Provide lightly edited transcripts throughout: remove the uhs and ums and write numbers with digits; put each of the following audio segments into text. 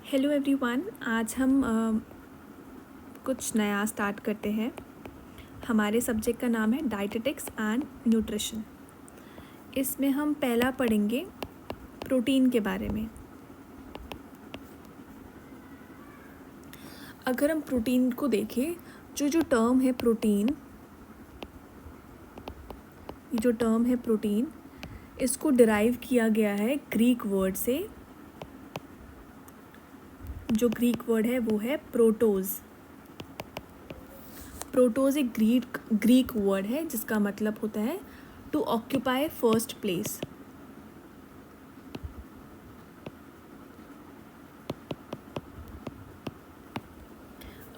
Hello everyone. आज हम कुछ नया स्टार्ट करते हैं। हमारे सब्जेक्ट का नाम है डाइटेटिक्स एंड न्यूट्रिशन। इसमें हम पहला पढ़ेंगे प्रोटीन के बारे में। अगर हम प्रोटीन को देखें, जो टर्म है प्रोटीन, ये जो टर्म है प्रोटीन, इसको डिराइव किया गया है ग्रीक वर्ड से। जो ग्रीक वर्ड है वो है प्रोटोज। प्रोटोज एक ग्रीक वर्ड है जिसका मतलब होता है to occupy first place.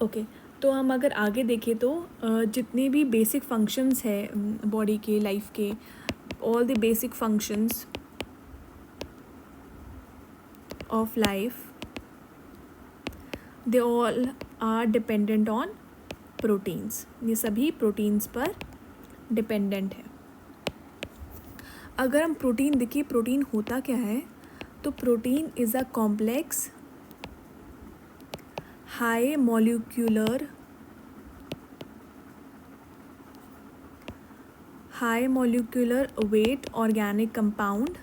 Okay, तो हम अगर आगे देखें तो जितने भी बेसिक फंक्शंस है बॉडी के, लाइफ के, all the basic functions of life, they all are dependent on proteins. ये सभी प्रोटीन्स पर डिपेंडेंट है। अगर हम प्रोटीन देखिए, प्रोटीन होता क्या है, तो protein is a complex high molecular weight organic compound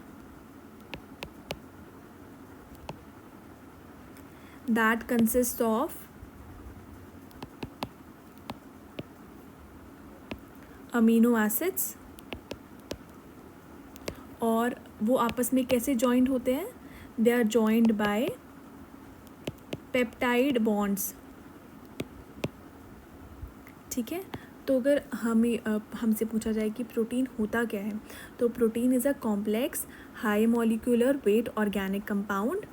that consists of amino acids। और वो आपस में कैसे जॉइंट होते हैं? They are joined by peptide bonds. ठीक है, तो अगर हमसे पूछा जाए कि प्रोटीन होता क्या है, तो protein is a complex high molecular weight organic compound,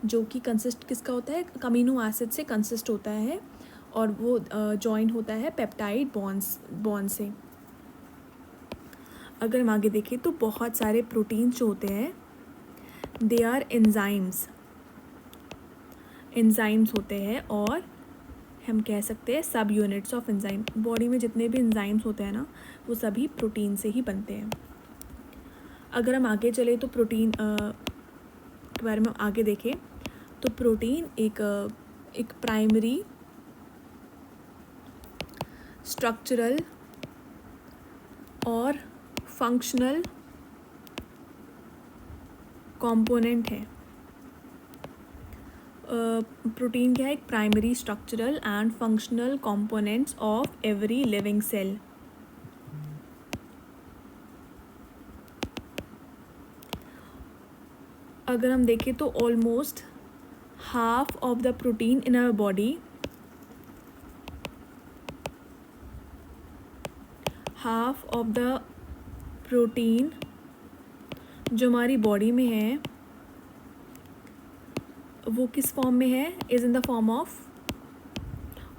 जो कि कंसिस्ट किसका होता है? अमीनो एसिड से कंसिस्ट होता है, और वो जॉइन होता है पेप्टाइड बॉन्ड से। अगर हम आगे देखें तो बहुत सारे प्रोटीन्स जो होते हैं, दे आर एंजाइम्स होते हैं, और हम कह सकते हैं सब यूनिट्स ऑफ एंजाइम। बॉडी में जितने भी एंजाइम्स होते हैं ना, वो सभी प्रोटीन से ही बनते हैं। अगर हम आगे चले तो प्रोटीन के बारे में आगे देखें तो प्रोटीन एक प्राइमरी स्ट्रक्चरल और फंक्शनल कंपोनेंट है। प्रोटीन क्या है? एक primary structural and functional components of every living cell. अगर हम देखें तो almost half of the protein in our body, half of the protein जो हमारी बॉडी में है, वो किस फॉर्म में है? Is in the form of,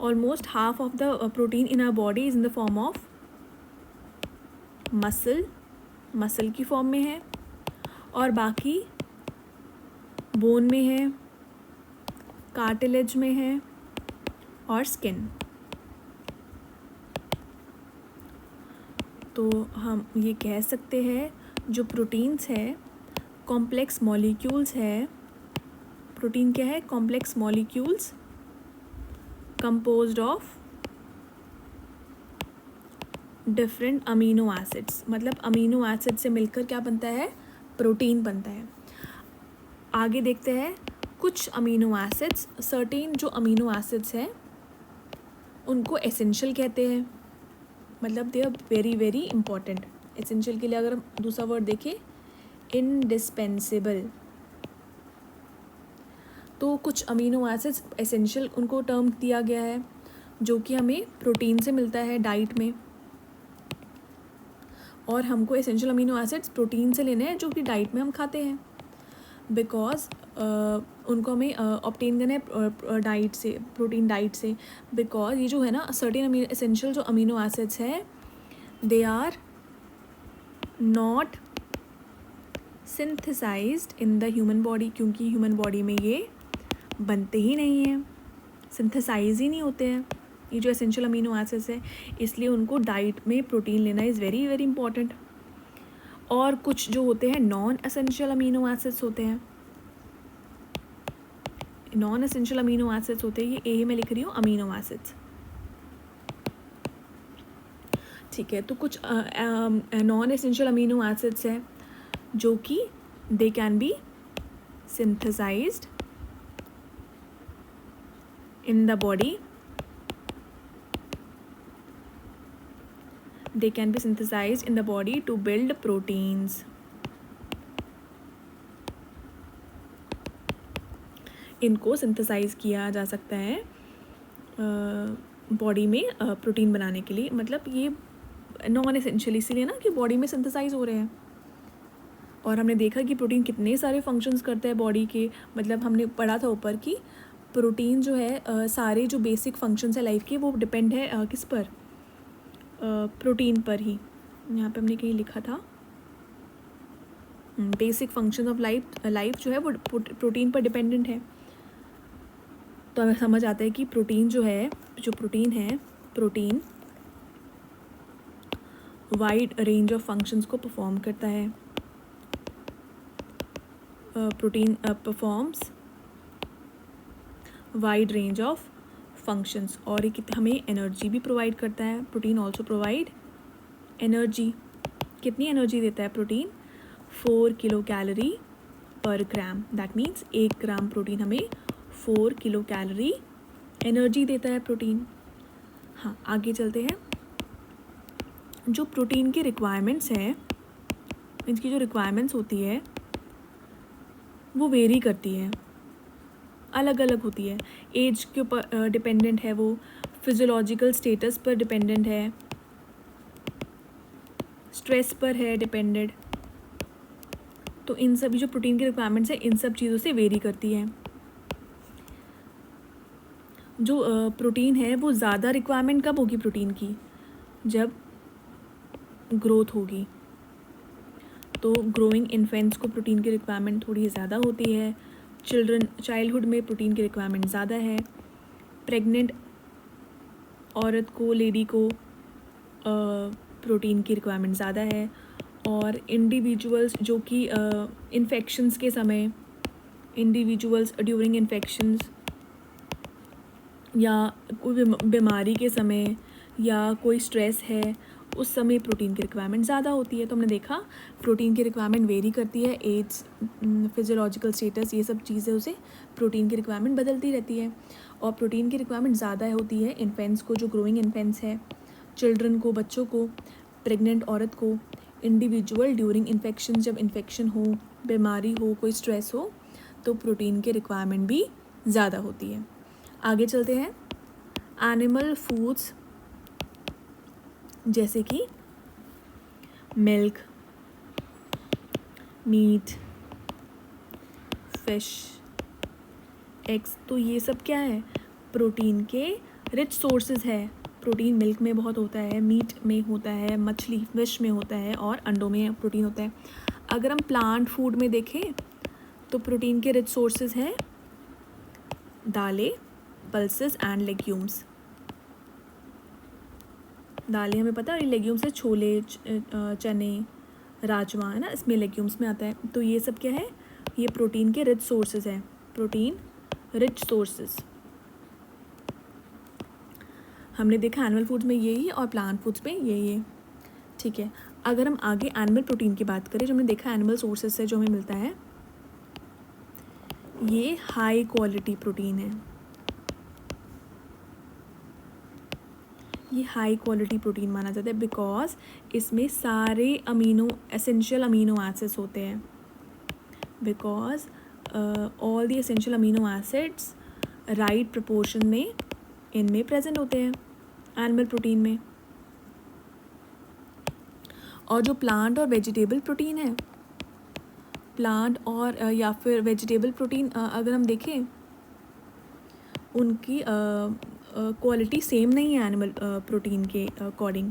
almost half of the protein in our body is in the form of muscle की form में है, और बाकी बोन में है, कार्टिलेज में है, और स्किन। तो हम ये कह सकते हैं जो प्रोटीन्स है कॉम्प्लेक्स मॉलिक्यूल्स है। प्रोटीन क्या है? Complex molecules composed of different amino acids. मतलब अमीनो एसिड से मिलकर क्या बनता है? प्रोटीन बनता है। आगे देखते हैं कुछ अमीनो एसिड्स, सर्टेन जो अमीनो एसिड्स हैं उनको एसेंशियल कहते हैं। मतलब they are very very important. Essential के लिए अगर हम दूसरा वर्ड देखें, इंडिस्पेंसिबल। तो कुछ अमीनो एसिड्स एसेंशियल, उनको टर्म दिया गया है, जो कि हमें प्रोटीन से मिलता है डाइट में, और हमको एसेंशियल अमीनो एसिड्स प्रोटीन से लेने हैं जो कि डाइट में हम खाते हैं, बिकॉज उनको हमें ऑब्टेन करना है डाइट से, प्रोटीन डाइट से। बिकॉज ये जो है ना सर्टेन एसेंशियल जो अमीनो एसिड्स है, they are not synthesised in the human body, क्योंकि ह्यूमन बॉडी में ये बनते ही नहीं हैं, सिंथेसाइज ही नहीं होते हैं ये जो एसेंशियल अमीनो एसिड्स है। इसलिए उनको डाइट में प्रोटीन लेना इज़ वेरी वेरी इंपॉर्टेंट। और कुछ जो होते हैं नॉन एसेंशियल अमीनो एसिड्स होते हैं, नॉन एसेंशियल अमीनो एसिड्स होते हैं, ये ए मैं लिख रही हूँ अमीनो एसिड्स, ठीक है। तो कुछ नॉन एसेंशियल अमीनो एसिड्स हैं जो कि they can be synthesised in the body, they can be synthesized in the body to build proteins. इनको सिंथेसाइज किया जा सकता है बॉडी में प्रोटीन बनाने के लिए, मतलब ये नॉन एसेंशियल इसीलिए ना कि बॉडी में सिंथेसाइज हो रहे हैं। और हमने देखा कि प्रोटीन कितने सारे फंक्शंस करता है बॉडी के, मतलब हमने पढ़ा था ऊपर कि प्रोटीन जो है सारे जो बेसिक फंक्शंस है लाइफ के वो डिपेंड है किस पर, प्रोटीन पर ही। यहाँ पे हमने कहीं लिखा था बेसिक फंक्शन ऑफ लाइफ जो है वो प्रोटीन पर डिपेंडेंट है। तो हमें समझ आता है कि प्रोटीन जो है, जो प्रोटीन है, protein wide range of functions को परफॉर्म करता है। Protein performs wide range of functions, और ये हमें एनर्जी भी प्रोवाइड करता है। Protein also provide energy. कितनी एनर्जी देता है प्रोटीन? 4 किलो कैलोरी पर ग्राम। दैट मीन्स 1 ग्राम प्रोटीन हमें 4 किलो कैलोरी एनर्जी देता है प्रोटीन। हाँ, आगे चलते हैं। जो प्रोटीन की रिक्वायरमेंट्स हैं, इनकी जो रिक्वायरमेंट्स होती है वो वेरी करती है, अलग अलग होती है। एज के ऊपर डिपेंडेंट है, वो फिजियोलॉजिकल स्टेटस पर डिपेंडेंट है, स्ट्रेस पर है डिपेंडेंट। तो इन सभी जो प्रोटीन की रिक्वायरमेंट्स हैं इन सब चीज़ों से वेरी करती है। जो प्रोटीन है वो ज़्यादा रिक्वायरमेंट कब होगी प्रोटीन की? जब ग्रोथ होगी। तो ग्रोइंग इन्फेंट्स को प्रोटीन की रिक्वायरमेंट थोड़ी ज़्यादा होती है। चाइल्डहुड में प्रोटीन की रिक्वायरमेंट ज़्यादा है। प्रेग्नेंट औरत को, लेडी को प्रोटीन की रिक्वायरमेंट ज़्यादा है। और इंडिविजुअल्स जो कि इन्फेक्शंस के समय, इंडिविजुअल्स ड्यूरिंग इन्फेक्शंस या कोई बीमारी के समय या कोई स्ट्रेस है, उस समय प्रोटीन की रिक्वायरमेंट ज़्यादा होती है। तो हमने देखा प्रोटीन की रिक्वायरमेंट वेरी करती है। एज, फिजियोलॉजिकल स्टेटस, ये सब चीज़ें से प्रोटीन की रिक्वायरमेंट बदलती रहती है। और प्रोटीन की रिक्वायरमेंट ज़्यादा होती है इन्फेंट्स को, जो ग्रोइंग इन्फेंट्स है, चिल्ड्रन को, बच्चों को, प्रेग्नेंट औरत को, इंडिविजुअल ड्यूरिंग इन्फेक्शन, जब इन्फेक्शन हो, बीमारी हो, कोई स्ट्रेस हो, तो प्रोटीन की रिक्वायरमेंट भी ज़्यादा होती है। आगे चलते हैं। एनिमल फूड्स जैसे कि मिल्क, मीट, फिश, एग्स, तो ये सब क्या है? प्रोटीन के रिच सोर्सेज है। प्रोटीन मिल्क में बहुत होता है, मीट में होता है, मछली फिश में होता है, और अंडों में प्रोटीन होता है। अगर हम प्लांट फूड में देखें तो प्रोटीन के रिच सोर्सेज हैं दालें, पल्सेस एंड लेग्यूम्स। दालें हमें पता है, लेग्यूम्स है छोले, चने, राजमा, है ना, इसमें लेग्यूम्स में आता है। तो ये सब क्या है? ये प्रोटीन के रिच सोर्सेज हैं, प्रोटीन रिच सोर्सेज। हमने देखा एनिमल फूड्स में यही और प्लांट फूड्स में यही, ठीक है। अगर हम आगे एनिमल प्रोटीन की बात करें, जो हमने देखा एनिमल सोर्सेज से जो हमें मिलता है, ये हाई क्वालिटी प्रोटीन है। ये हाई क्वालिटी प्रोटीन माना जाता है बिकॉज इसमें सारे एसेंशियल अमीनो एसिड्स होते हैं। Because all the essential amino acids right proportion में इनमें प्रेजेंट होते हैं एनिमल प्रोटीन में। और जो प्लांट और वेजिटेबल प्रोटीन है, प्लांट और या फिर वेजिटेबल प्रोटीन अगर हम देखें, उनकी क्वालिटी सेम नहीं है एनिमल प्रोटीन के अकॉर्डिंग,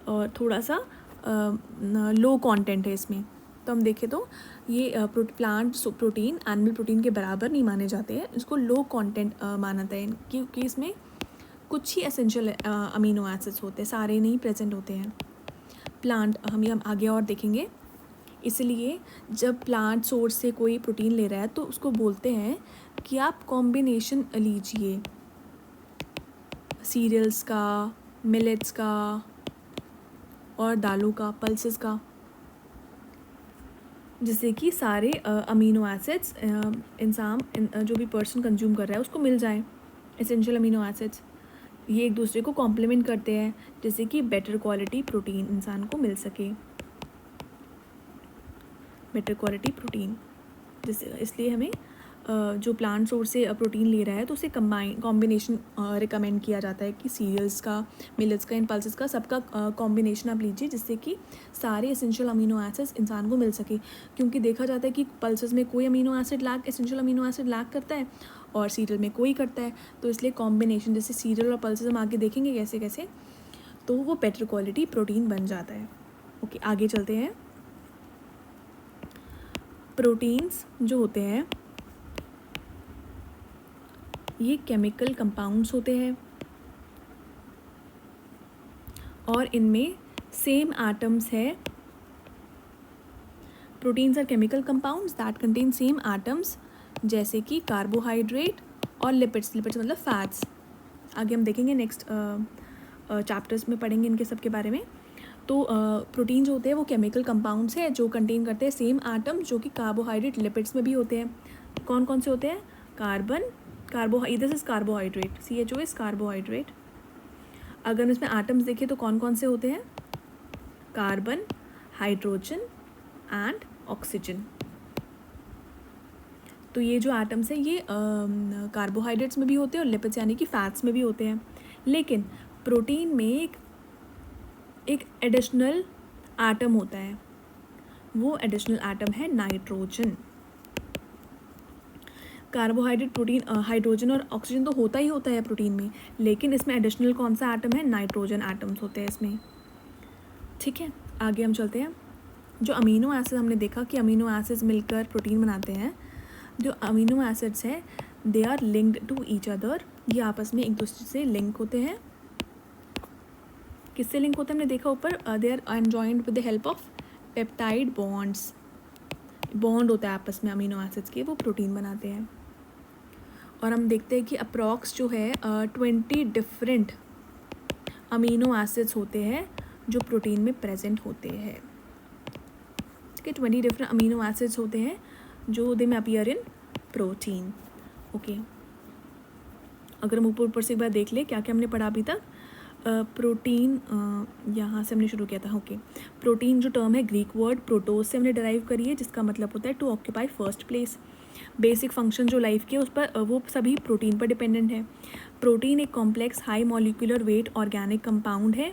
और थोड़ा सा लो कंटेंट है इसमें। तो हम देखें तो ये प्लांट प्रोटीन एनिमल प्रोटीन के बराबर नहीं माने जाते हैं, इसको लो कंटेंट माना जाता है, क्योंकि इसमें कुछ ही एसेंशियल अमीनो एसिड्स होते हैं, सारे नहीं प्रेजेंट होते हैं। प्लांट हम आगे और देखेंगे। इसलिए जब प्लांट सोर्स से कोई प्रोटीन ले रहा है तो उसको बोलते हैं कि आप कॉम्बिनेशन लीजिए, सीरियल्स का, मिलेट्स का और दालों का, पल्सेस का, जिससे कि सारे अमीनो एसिड्स जो भी पर्सन कंज्यूम कर रहा है उसको मिल जाए, एसेंशियल अमीनो एसिड्स। ये एक दूसरे को कॉम्प्लीमेंट करते हैं, जैसे कि बेटर क्वालिटी प्रोटीन इंसान को मिल सके, बेटर क्वालिटी प्रोटीन। जैसे इसलिए हमें जो प्लांट सोर्स से प्रोटीन ले रहा है तो उसे कॉम्बिनेशन रिकमेंड किया जाता है कि सीरियल्स का, मिलेट्स का, इन पल्सेस का, सबका कॉम्बिनेशन आप लीजिए, जिससे कि सारे एसेंशियल अमीनो एसिड्स इंसान को मिल सके। क्योंकि देखा जाता है कि पल्सेस में कोई amino acid lack, essential amino acid lack करता है और सीरियल में कोई करता है। तो इसलिए कॉम्बिनेशन, जैसे सीरियल और पल्सेस हम आगे देखेंगे कैसे कैसे, तो वो बेटर क्वालिटी प्रोटीन बन जाता है। ओके, आगे चलते हैं। प्रोटीन्स जो होते हैं ये केमिकल कंपाउंड्स होते हैं और इनमें सेम एटम्स है। Proteins are chemical compounds that contain same atoms, जैसे कि कार्बोहाइड्रेट और लिपिड्स। लिपिड्स मतलब फैट्स। आगे हम देखेंगे, नेक्स्ट चैप्टर्स में पढ़ेंगे इनके सब के बारे में। तो प्रोटीन जो होते हैं वो केमिकल कंपाउंड्स है जो कंटेन करते हैं सेम एटम, जो कि कार्बोहाइड्रेट, लिपिड्स में भी होते हैं। कौन कौन से होते हैं? This is carbohydrate, CHO is carbohydrate. अगर हम इसमें एटम्स देखें तो कौन कौन से होते हैं? Carbon, hydrogen and oxygen. तो ये जो एटम्स हैं ये कार्बोहाइड्रेट्स में भी होते हैं और लिपिड्स यानी कि फैट्स में भी होते हैं। लेकिन प्रोटीन में एक एडिशनल एटम होता है, वो एडिशनल एटम है नाइट्रोजन। कार्बोहाइड्रेट, प्रोटीन, हाइड्रोजन और ऑक्सीजन तो होता ही होता है प्रोटीन में, लेकिन इसमें एडिशनल कौन सा एटम है? नाइट्रोजन एटम्स होते हैं इसमें। ठीक है, आगे हम चलते हैं। जो अमीनो एसिड हमने देखा कि अमीनो एसिड्स मिलकर प्रोटीन बनाते हैं। जो अमीनो एसिड्स हैं they are linked to each other, ये आपस में एक दूसरे से लिंक होते हैं। किससे लिंक होते हैं हमने देखा ऊपर, they are enjoined with the help of peptide bonds. Bond होता है आपस में अमीनो एसिड्स के, वो प्रोटीन बनाते हैं। और हम देखते हैं कि अप्रॉक्स जो है 20 डिफरेंट अमीनो एसिड्स होते हैं जो प्रोटीन में प्रेजेंट होते हैं। ठीक है, 20 डिफरेंट अमीनो एसिड्स होते हैं जो दे में अपीयर इन प्रोटीन। ओके, अगर हम ऊपर से एक बार देख ले क्या क्या हमने पढ़ा अभी तक। प्रोटीन, यहाँ से हमने शुरू किया था। ओके, प्रोटीन जो टर्म है ग्रीक वर्ड प्रोटोस से हमने डराइव करी है, जिसका मतलब होता है to occupy first place. Basic function जो लाइफ के उस पर वो सभी प्रोटीन पर डिपेंडेंट है। प्रोटीन एक complex high molecular weight organic compound है।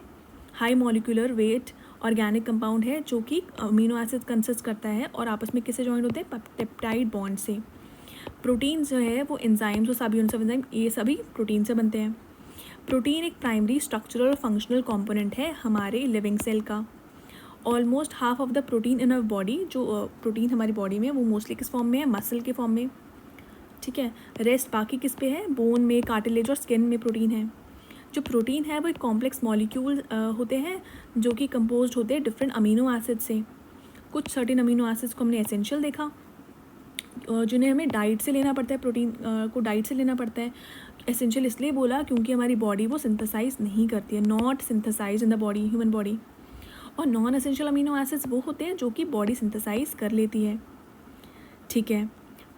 High molecular weight organic compound है जो कि अमीनो एसिड कंसिस्ट करता है और आपस में किससे जॉइंट होते हैं? पेप्टाइड बॉन्ड से। प्रोटीन जो है वो एंजाइम्स और सभी एंजाइम, ये सभी प्रोटीन से बनते हैं। प्रोटीन एक प्राइमरी स्ट्रक्चरल और फंक्शनल कंपोनेंट है हमारे लिविंग सेल का। Almost half of the protein in our body, जो प्रोटीन हमारी बॉडी में वो मोस्टली किस फॉर्म में है? मसल के फॉर्म में। ठीक है, रेस्ट बाकी किस पे है? बोन में, कार्टिलेज और स्किन में प्रोटीन है। जो प्रोटीन है वो एक कॉम्प्लेक्स मॉलिक्यूल होते हैं जो कि कंपोज्ड होते हैं डिफरेंट अमीनो एसिड से। कुछ सर्टेन अमीनो एसिड्स को हमने एसेंशियल देखा, जिन्हें हमें डाइट से लेना पड़ता है, प्रोटीन को डाइट से लेना पड़ता है। एसेंशियल इसलिए बोला क्योंकि हमारी बॉडी वो सिंथेसाइज नहीं करती है, not synthesise in the body, human body. और नॉन एसेंशियल अमीनो एसिड्स वो होते हैं जो कि बॉडी सिंथेसाइज कर लेती है। ठीक है,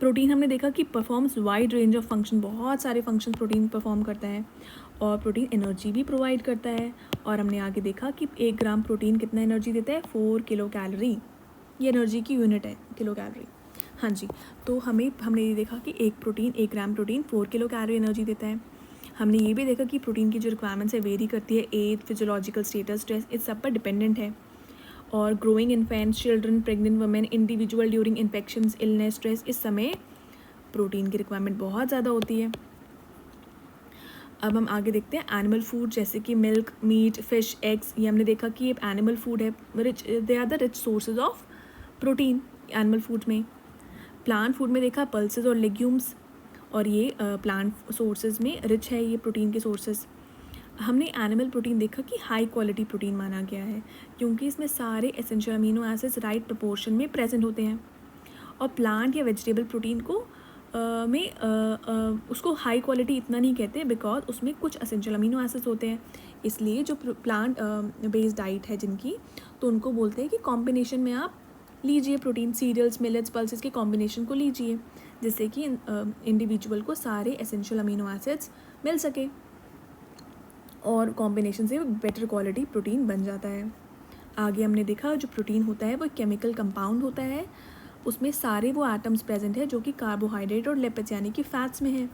प्रोटीन हमने देखा कि performs wide range of function, बहुत सारे फंक्शन प्रोटीन परफॉर्म करता है। और प्रोटीन एनर्जी भी प्रोवाइड करता है। और हमने आगे देखा कि 1 ग्राम प्रोटीन कितना एनर्जी देता है? 4 किलो कैलोरी। ये एनर्जी की यूनिट है, किलो कैलोरी। हाँ जी, तो हमने ये देखा कि 1 gram protein 4 kilo calorie energy देता है। हमने ये भी देखा कि प्रोटीन की जो रिक्वायरमेंट्स है वेरी करती है, एज, फिजियोलॉजिकल स्टेटस, स्ट्रेस, इस सब पर डिपेंडेंट है। और growing infants, children, pregnant women, individual during infections, illness, stress, इस समय प्रोटीन की रिक्वायरमेंट बहुत ज़्यादा होती है। अब हम आगे देखते हैं एनिमल फूड, जैसे कि मिल्क, मीट, फिश, एग्स। ये हमने देखा कि ये एनिमल फूड है, they are the rich sources of protein animal food में। प्लांट फूड में देखा पल्सेस और लेग्यूम्स, और ये प्लांट सोर्सेज में रिच है ये प्रोटीन के सोर्सेज। हमने एनिमल प्रोटीन देखा कि हाई क्वालिटी प्रोटीन माना गया है क्योंकि इसमें सारे essential amino acids right proportion में प्रेजेंट होते हैं। और प्लांट या वेजिटेबल प्रोटीन को उसको हाई क्वालिटी इतना नहीं कहते बिकॉज उसमें कुछ एसेंशियल अमीनो एसिड्स होते हैं। इसलिए जो प्लांट बेस्ड डाइट है जिनकी, तो उनको बोलते हैं कि कॉम्बिनेशन में आप लीजिए प्रोटीन, सीरियल्स, मिलेट्स, पल्सेस के कॉम्बिनेशन को लीजिए जिससे कि इंडिविजुअल को सारे एसेंशियल अमीनो एसिड्स मिल सके और कॉम्बिनेशन से बेटर क्वालिटी प्रोटीन बन जाता है। आगे हमने देखा जो प्रोटीन होता है वो केमिकल कंपाउंड होता है, उसमें सारे वो एटम्स प्रेजेंट है जो कि कार्बोहाइड्रेट और लिपिड्स यानी कि फैट्स में है,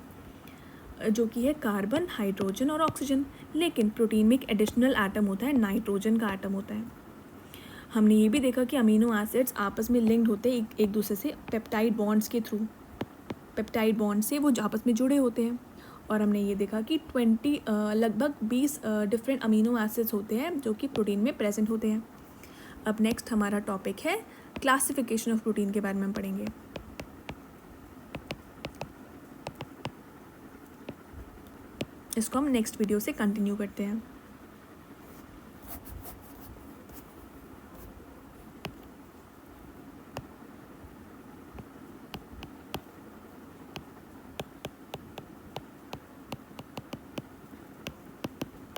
जो कि है कार्बन, हाइड्रोजन और ऑक्सीजन। लेकिन प्रोटीन में एक एडिशनल एटम होता है, नाइट्रोजन का एटम होता है। हमने ये भी देखा कि अमीनो एसिड्स आपस में लिंक्ड होते हैं एक दूसरे से पेप्टाइड बॉन्ड्स के थ्रू, पेप्टाइड बॉन्ड से वो आपस में जुड़े होते हैं। और हमने ये देखा कि लगभग 20 डिफरेंट अमीनो एसिड्स होते हैं जो कि प्रोटीन में प्रेजेंट होते हैं। अब नेक्स्ट हमारा टॉपिक है क्लासिफिकेशन ऑफ प्रोटीन के बारे में हम पढ़ेंगे। इसको हम नेक्स्ट वीडियो से कंटिन्यू करते हैं।